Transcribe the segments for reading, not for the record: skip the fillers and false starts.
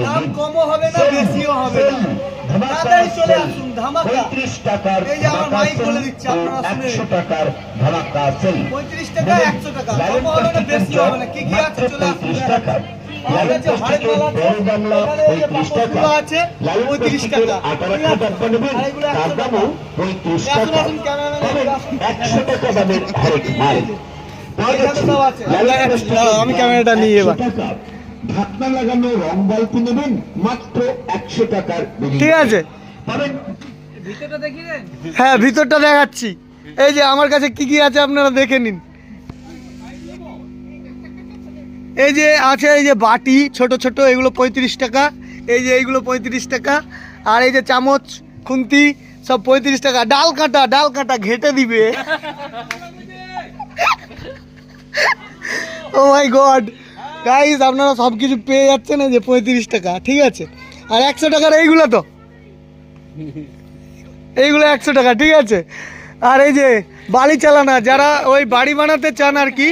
দাম কমও হবে না বেশিও হবে না, তাড়াতাড়ি চলে আসুন। ধামাকা 35 টাকার এই যে আমার মাইক বলে দিচ্ছে, আপনারা শুনে 100 টাকার ধামাকা সেল। 35 টাকা 100 টাকা, কমও হবে না বেশিও হবে না। কি কি আছে চলে আসুন। টাকা আমার কাছে হরেক মাল আছে, এখানে এই যে পাপড়গুলো আছে 35 টাকা, ঠিক আছে? আর এগুলো 100 টাকা। আসুন আসুন ক্যামেরাম্যান আসুন, 100 টাকা দামের হরেক মাল। এখানে সব আছে। আমি ক্যামেরাটা নিয়ে এবার, ঢাকনা লাগানো রং বালতি নেবেন মাত্র 100 টাকার। ঠিক আছে? হ্যাঁ ভিতরটা দেখাচ্ছি। এই যে আমার কাছে কি কি আছে আপনারা দেখে নিন। এই যে আছে, এই যে বাটি ছোট ছোট, এগুলো 35 টাকা। এই যে এইগুলো 35 টাকা। আর এই যে চামচ খুন্তি সব 35 টাকা। ডাল কাটা ঘেটে দিবে। ও মাই গড গাইস, আপনারা সব কিছু পেয়ে যাচ্ছেন এই যে 35 টাকা, ঠিক আছে? আর 100 টাকার এইগুলো তো, এইগুলো 100 টাকা, ঠিক আছে? আর এই যে বালি চালানা, যারা ওই বাড়ি বানাতে চান আর কি,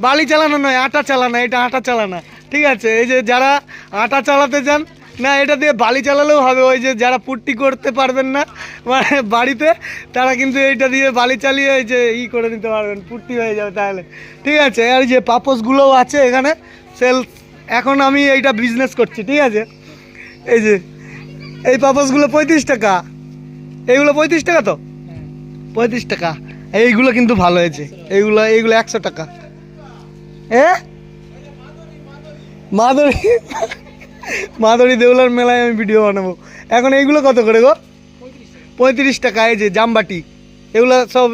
বালি চালানো নয়, আটা চালানা, এটা আটা চালানা, ঠিক আছে? এই যে যারা আটা চালাতে চান না, এটা দিয়ে বালি চালালেও হবে। ওই যে যারা পুট্টি করতে পারবেন না মানে বাড়িতে, তারা কিন্তু এইটা দিয়ে বালি চালিয়ে এই যে করে নিতে পারবেন, পুট্টি হয়ে যাবে তাহলে, ঠিক আছে? আর এই যে পাপোশগুলোও আছে এখানে সেল। এখন আমি এইটা বিজনেস করছি, ঠিক আছে? এই যে এই পাপোশগুলো 35 টাকা, এইগুলো 35 টাকা তো, 35 টাকা। এইগুলো কিন্তু ভালো হয়েছে, এইগুলো 100 টাকা। মাধুরী দেউলার মেলায় আমি ভিডিও বানাবো। এখন এইগুলো কত করে গো? 35 টাকা। এই যে জামবাটি, এগুলো সব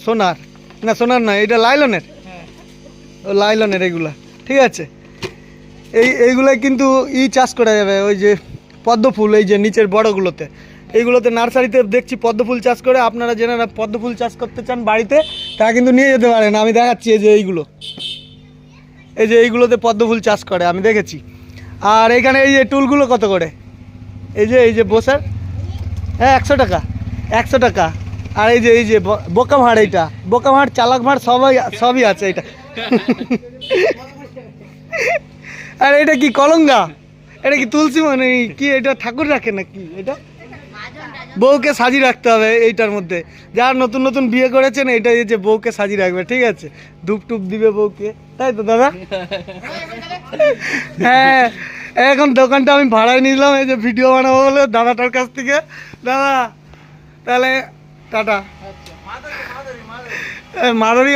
সোনার না, সোনার নয়, এটা লাইলনের, লাইলনের এগুলা, ঠিক আছে? এইগুলো কিন্তু চাষ করা যাবে, ওই যে পদ্ম ফুল, এই যে নিচের বড়গুলোতে, এইগুলোতে নার্সারিতে দেখছি পদ্ম ফুল চাষ করে। আপনারা যারা পদ্ম ফুল চাষ করতে চান বাড়িতে, তারা কিন্তু নিয়ে যেতে পারেন। আমি দেখাচ্ছি, এই যে এইগুলোতে পদ্ম ফুল চাষ করে, আমি দেখেছি। আর এখানে এই যে টুলগুলো কত করে? এই যে বসার, হ্যাঁ 100 টাকা, 100 টাকা। আর এই যে বোকা ভাঁড়, এইটা বোকা ভাঁড়, চালাক ভাঁড় সবই আছে এটা। আর এটা কি কলঙ্গা? এটা কি তুলসী, মানে কি এটা ঠাকুর রাখে নাকি? এটা বউকে সাজিয়ে রাখতে হবে এইটার মধ্যে। যারা নতুন নতুন বিয়ে করেছেন, এটা এই যে বউকে সাজিয়ে রাখবে, ঠিক আছে? ধূপ টুপ দিবে বউকে, তাই তো দাদা? হ্যাঁ, এখন দোকানটা আমি ভাড়ায় নিলাম এই যে ভিডিও বানাবো বলে দাদাটার কাছ থেকে। দাদা তাহলে টাটা। মাধুরী